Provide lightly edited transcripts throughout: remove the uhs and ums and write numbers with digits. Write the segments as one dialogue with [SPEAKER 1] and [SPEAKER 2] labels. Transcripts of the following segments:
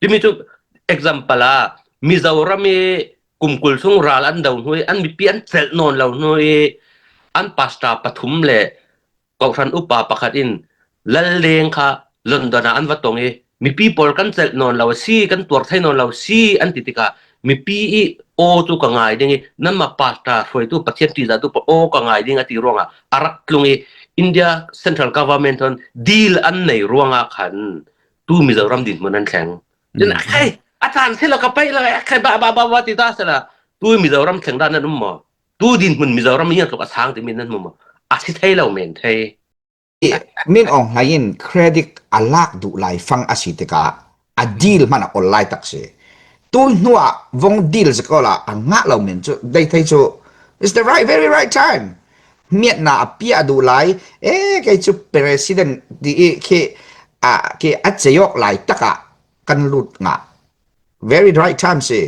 [SPEAKER 1] Dimi tu example Mizoram kumkul sung ral an daw hui an mi pian sel non law noi an pasta pathum le kawran upa pakhatin laleng kha Londona an watong mi people kan sel non law si kan tur thai non law si an titika mi pi o tu ka ngai ding nan ma pasta foi tu pathian ti za tu o ka ngai ding ati ronga arak tlungi India central government on deal an nei ronga khan tu Mizoram din monan thang jin aiอาจารย์ที่เราก็ไปเลยใครบ้าติดตาสละตู้มีเจ้าร่ำแข่งด้านนั้นมั้งตู้ดินมันมีเจ้าร่ำมีอย่างตกทางที่มีนั่นมั้งอาทิตย์ให้เราเมนไทย
[SPEAKER 2] มินอองไลน์เครดิตอลักดูไลฟังอาศิติกาอดีลมันออนไลน์ตักเสตู้นัววงดีลสก็ละอ่างงะเราเมนจูได้ไทยจู it's the very right time เมียนาเปียดูไลแกจูpresident ดีเคอัจฉริยะไลตักกันหลุดงะvery right time say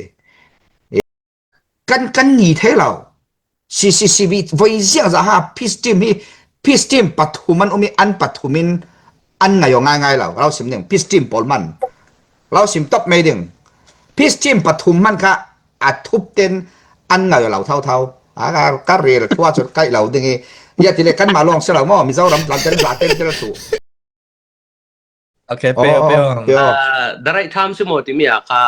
[SPEAKER 2] กันหนีเทเราซีวีไว้เสียงจะหา peace team ปัทุมันมีอันปัทุมินอันไงอยู่ง่ายๆเราสิมเนี่ย peace team ปอลมันเราสิมตบไม่ดึง peace team ปัทุมันค่ะอัดทุบเต็นอันไงอยู่เราเท่าก็เรียนทั่วจนใกล้เราดึงอย่าทีเล็กกันมาลองเสียเรามั่วมีเจ้าลำหลังเต้นเจ้าสู่
[SPEAKER 3] Okay, pero
[SPEAKER 1] the right time สมมุติมีอะค่ะ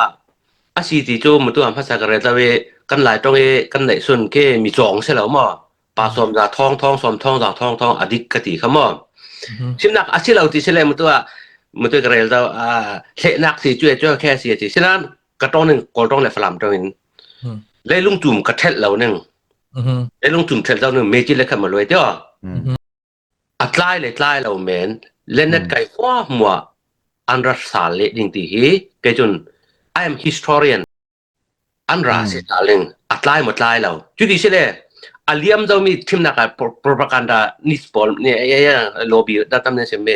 [SPEAKER 1] อาชีพจู่มันตัวภาษากะเรตะเวกันหลายตรงกันไหนส่วนเคมีจองใช่แล้วมั้งปาสมจะท้องสมท้องจากท้องอดิกติขมั้งชิมนักอาชีพเราที่เฉลยมันตัวกะเรตะเสนักสิจ่วยแค่สิฉะนั้นกระต้องนึงกระต้องเลยฝรั่งตรงนี้เลยลุงจุ่มกระเทศเรานึงเลยลุงจุ่มเทศเรานึงเมจิเลยขึ้นมาเลยเด้ออัตไลเราแม่นเล่นนัดไก่ฟ้ามัวอันรักษาเละจริงๆฮีเกจน I am historian อันรักษาเล่งอัตไลหมดไลเราจุดที่เช่นอาเลียมเรามีทีมนักpropaganda นิสปอลเนี่ยโลบี้ดัตตามเนี่ยใช่ไหม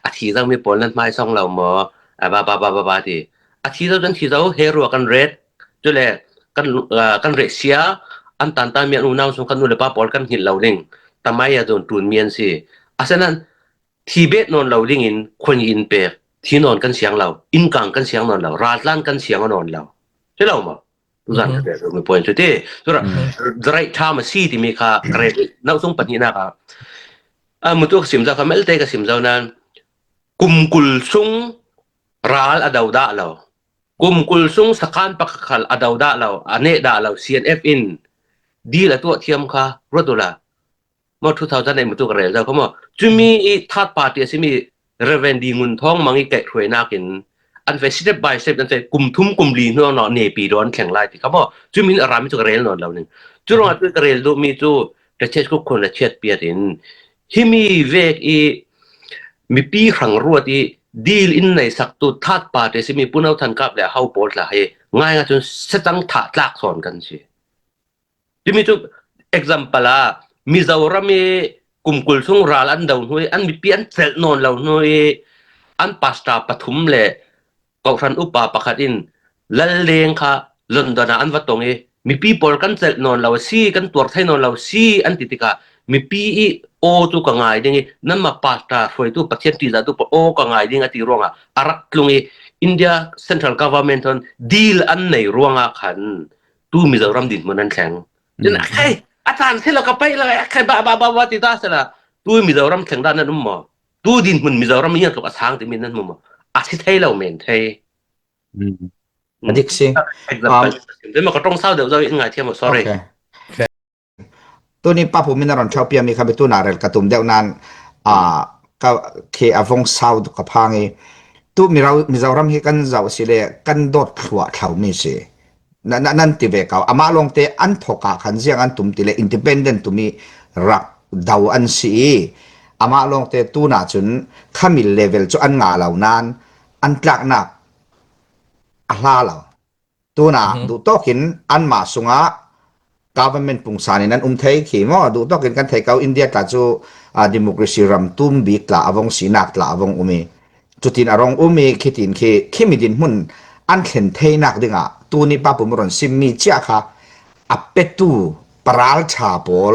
[SPEAKER 1] อาทิตย์เรามีปอลนั่นไม่ส่งเราหมอบ้าที่อาทิตย์เราเฮโร่กันเรดจุดเลยกันเรเซียอันตันมีอุณาสงกันนู่นเลยป้าปอลกันหินเราเล่งทำไมอะโดนตูนเมียนสิอาฉะนั้นที่เบตนอนเราลิงอินคนยินเปรที่นอนกันเสียงเราอินกังกันเสียงนอนเราราดล้านกันเสียงนอนเราใช่เรามั้ยทุกท่านเข้าใจมี point สุดที่สุดละ the right time สิที่มีค่าเกรดนักส่งปัญญาครับมุตุกสิมจะคำเอลเตกสิมจะนั้นกุลซุงราลอดาวดาเรากุลซุงสกันปักขัลอดาวดาเราอันเนดาเรา CNF in ดีละตัวเทียมค่ะรถตัวละเมื่อ2000ในมุตุกเรเราเขาบอกจุมีทัดปาร์ตี้สิมีเรเวนดีเงินทองมังอีแก่ถวยนากินอันเฟสเต็ปบายสเต็ปอันเฟกุมทุ่มกุมลีนนอนเนปีร้อนแข็งไล่ที่เขาบอกจุมีอะไรไม่ตุกเรลนอนเราหนึ่งจุลงอัตุกเรลดูมีจูแต่เช็ดกุคนละเช็ดเปียดินที่มีเวกมีปีขังรัวที่ดีลอินในสักตัวทัดปาร์ตี้สิมีปุ่นเอาทันกับแล้วเฮาโพสละให้ง่ายจนเสตังถาดลากสอนกันสิที่มีจู example Mizoram kumkul sung ral an daw hui an mi pian sel non law noi an pasta pathum le kawran upa pakhatin laleng kha Londona an watong mi people kan sel non law si kan tur thai non law si an titika mi pi o tu ka ngai ding nan ma pasta foi tu pathian ti za tu o ka ngai ding ati ronga arak tlungi India central government on deal an nei ronga khan tu Mizoram din monan thang jin aiอาจารย์ที่เราก็ไปเลยใครบ้าติดตาสละตู้มีเจ้าร่ำแข่งด้านนั้นมั้งตู้ดินมันมีเจ้าร่ำมีอย่างตกทางที่มีนั่นมั้งอาทิตย์ให้เราเมนไทย
[SPEAKER 2] อดิกซิ
[SPEAKER 1] เดี๋ยวมันก็ต้องเศร้าเดี๋ยวเราอีกไงเทียม sorry
[SPEAKER 2] ตัวนี้ป้าผมมีนารอนชาวเปียมีคำเป็นตัวนาเรลกระตุ้มเดียวนั้นก็เคอฟงเศร้ากับพังตู้มีเจ้าร่ำที่กันเจ้าสิเลกันโดดขัวเขาไม่สินั่นติเวกเอาอามาลงเตอันทกะขันเสียงอันตุมติเลอินดิเพนเดนต์ตุมีรักดาวอันสีอามาลงเตตูน่าจุนขมิลเลเวลจุอันงาเหล่านั้นอันตรักนักอาลาเหล่าตูน่าดูโตกินอันมาสุงะ government ปุ่งสานินั้นเทขีมอดูโตกินกันเทเกาอินเดียตาจูdemocracy รำตุมบิกลาอวงสีนักลาอวงมีจุดที่อารมณ์คิดทินคิมิดินหุ่นอันเข็นเทนักดึงตัวนี้ป้าผมรอนซิมมีเจ้าค่ะอัปเปตูปราลชาโปล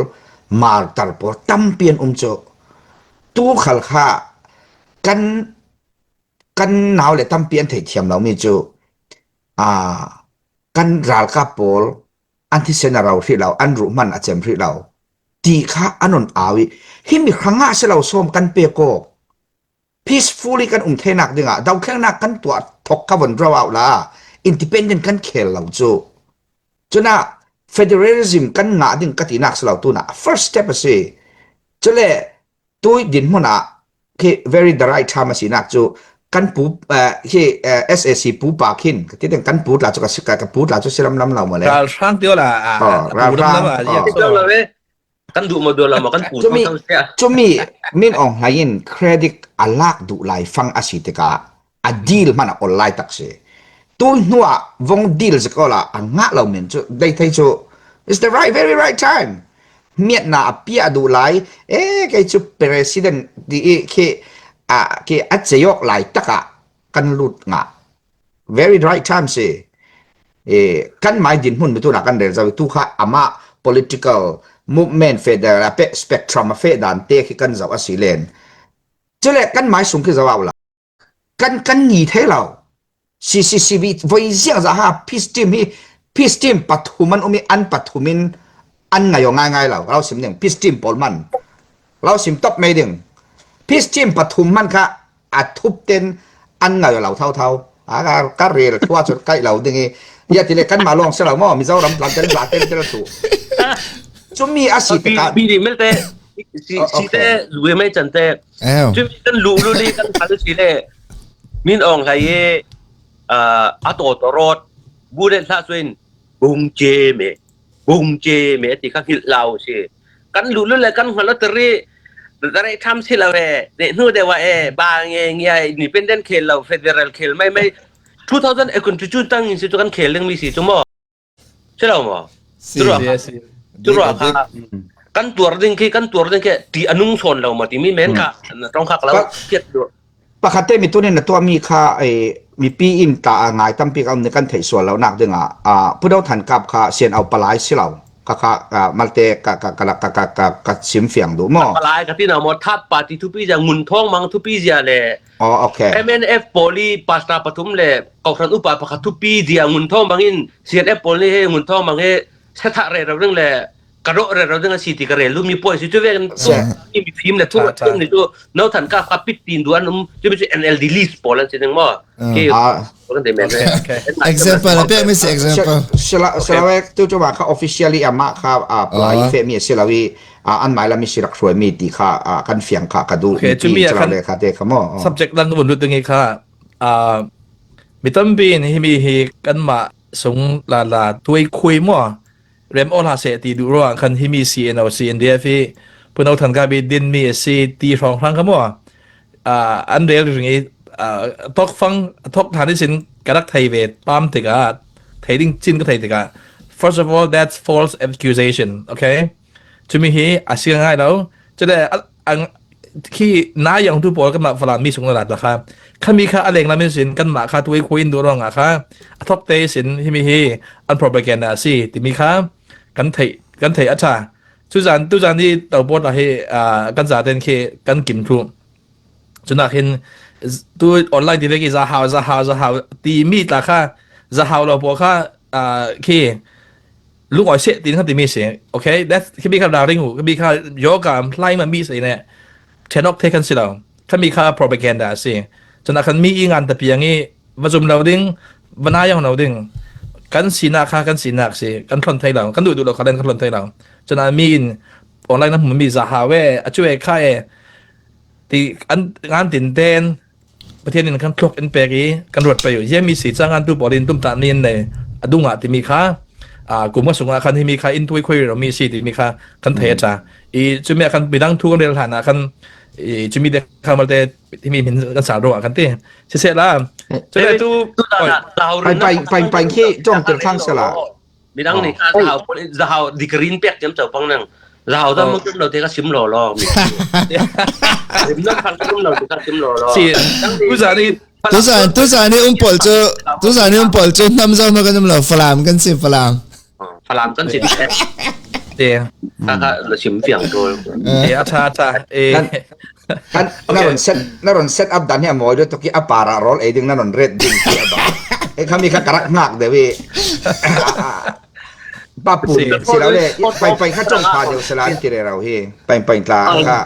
[SPEAKER 2] มาร์ตาร์โปลตั้มเปียนโจตัวขลค่ะกันหนาวเลยตั้มเปียนเทียมเรามีจู kan ral ka pol anti senarau ri lau an ru man achem ri lau ti kha anon awi himi khanga se lau som kan pe ko peacefully kan thenak dinga dau khang nak kan tua thok ka bon draw out la independent kan khel lau chu chuna federalism kan nga ding katinak lau tu na first step ase chule tui din mona ke very the right time asinak chu kan pu he SSC pu pa khin ti den kan pu la chu ka pu la chu siram lam lau ma le
[SPEAKER 3] ral sang tio la pu dam la ya
[SPEAKER 1] so la we kan du mo do la ma kan pu tang sia
[SPEAKER 2] chu mi min ong hain credit alak du lai fang asitika a deal man online taxe tu nuwa vong deal zakola anga lau men chu dai thai chu it's the right very right time miet na apia du lai ke chu president di ke acheyok lai taka kan lut nga very right time se kan mai din hun bitu na kan der zawi tu kha ama political movement federal spectrum fe dan te ki kan zaw asilen chule kan mai sung ki zawa la kan ni the law CCCB voi zia za ha peace team pathuman umi an pathumin an ngayo ngai law law sim ning peace team polman law sim top me ding peace team ปทุมมันค่ะอาทุบเต็นอันเงาเหล่าเท่าๆก็เรียนทั่วจนใกล้เหล่าดึงอย่าทีเล็กกันมาลองเสลาหม้อมีเจ้าลำหลังเต้นตู่จุมีอาศิตกัน
[SPEAKER 1] บีดีไม่เตะสิเตะรวยไม่จันเตะจุมีกันรู้ดีกันทันสิเตะมินอ่องไงอาโตตรอดบูเดนซาสวินบุงเจเมที่ข้าคิดเราสิกันรู้เลยกันหัวลอตเตอรี่อะไรทำสิเราเนี่ยนู่นเดี๋ยวว่าบางเงี้ยนี่เป็นเด่นเคลเราเฟเดรัลเคลไม่2000เอคุณจุดตั้งอินสิตุกันเคลเรื่องมีสิจุ่มใช่เราหมอจุดว่ากันตัวเรื่องที่ที่อนุชนเราหมดที่มีแม้นค่ะต้องขักแล้วเกียรติ
[SPEAKER 2] ปกติมีตัวนี้นะตัวมีค่ามีปีอินตาง่ายตั้มปีกันในกันถ่ายส่วนเราหนักดึงผู้เราทันกับค่าเสียนเอาปลายสิเราก็มาเตะกับสิมเฟียงดูมั้ง
[SPEAKER 1] อะไรกันที่เราหมดทับปฏิทุปีจากมุนท้องมังทุปีเสียเลย
[SPEAKER 2] โอเค
[SPEAKER 1] MNF โพลีปัสตาปทุมเลยกองทัพอุปปะทุปีเสียมุนท้องบางอินเสียโพลีให้มุนท้องบางให้เสถะเรื่องเราเรื่องเลยกระโดดเราเรื่องสิติกระเรลูมีป่วยสิจุเวกันตัวมีพิมพ์เลยทุกเรื่องในตัวน้องทันกับปิดตีนด้วนจะไม่ใช่ NLD list โพลันสินึงมั้งที่กันเดแมนเลย
[SPEAKER 4] example เปียไม่ใช่ example
[SPEAKER 2] สลาเวกตัวจะว่าเขา officially อามาค่ะปลายเฟมีสลาวีอันหมายละมีสิรักช่วยมีตีค่ะกันเฟียงค่ะกระดู
[SPEAKER 3] จะมีอะไร
[SPEAKER 2] ค่ะเด็กค่ะมั้ง
[SPEAKER 3] subject ดังบนรุ่นตรงนี้ค่ะมีตั้มปีนี่มีกันมาส่งลาตัวคุยมั้งเริ่มออกหาเสตีดูระหว่างคันที่มี CNDF พวกเราทันกับดินมีตีสองครั้งครับมั้งอันเดียวอย่างนี้ทอกฟังทอกฐานที่สินกระดักไทยเวทปั๊มติกาไทยดิ้งจินก็ไทยติกา first of all that's false accusation okay จะมีที่อาศัยง่ายแล้วจะได้ที่น้าอย่างทุกปอกันมาฝรั่งมีสงระดับนะครับข้ามีค่าอะไรแล้วไม่สินกันมาค่าตัวคุยดูร้องอ่ะค่ะทอกเตสินที่มีที่อัน propaganda สิที่มีค่ากันไทยอาชาทุจานที่ตัวบอสอะไรกันจ่าเต็นเคกันกินทุกจนนักเห็นตัวออนไลน์ที่เรียกจะหาวตีมีตาค่าจะหาวเราพอค่าเคลูกอ่อยเสียตีนข้าตีมีเสียโอเคแต่ที่มีค่าดาวริงหูก็มีค่าโยกามไล่มันมีเสียเนี่ยเชนอกเทกันสิเราถ้ามีค่า propaganda สิจนนักมีอีงานแต่เพียงนี้มาจุ่มเราดิ้งวันน้ายังเราดิ้งกันสีนักค่ะกันสีนักสิกันคนไทยเรากันดูเรากันคนไทยเราจนมีออนไลน์นั้นมันมีจะหาช่วยค่าที่งานตินเต้นประเทศนี้กันคลอกเอ็นเปรีกันรวดไปอยู่ยังมีสีจ้างงานตู้บอลินตุ้มตานีนเลยดุงอ่ะที่มีค่ากลุ่มว่าส่งอาคันที่มีค่าอินทุยคุยเรามีสีที่มีค่ากันเทจ้าจะมีอาคันไปดังทุกเรื่องฐานะคันจะมีเด็กคำมาเตที่มีกันสาวโรอ่ะคันเต้เสร็จแล้วจะได้ตู้
[SPEAKER 2] ไปขี้จ้องเติมข้างสละ
[SPEAKER 1] มีดังนี่ค่าจะหาดิกรีนเปียกจำเจ้าปังนั่งเราต้องมึงเราเทก็ชิมหล่อมีนั่งพันก็เราเทก็ชิมหล่อ
[SPEAKER 3] สิผู้ชายนี่
[SPEAKER 4] ทุสานี่ปอลน้ำซ้ำมากันเราฝรั่งกันสิฝรั่ง
[SPEAKER 1] กันสิ
[SPEAKER 3] เดี๋ยว
[SPEAKER 1] ก็เราชิมเฟียงตัว
[SPEAKER 3] อาชา
[SPEAKER 2] กันนั่นเซตอัพดันเนี่ยหมอด้วยตุกี้อัปปาระรอลเอดิ้งนั่นเรดดิ้งที่บ้า kami ka karak ngak dewi pa pun
[SPEAKER 3] Si.
[SPEAKER 2] sila le pai ka chong pa de sala kire raw hi pai tla ka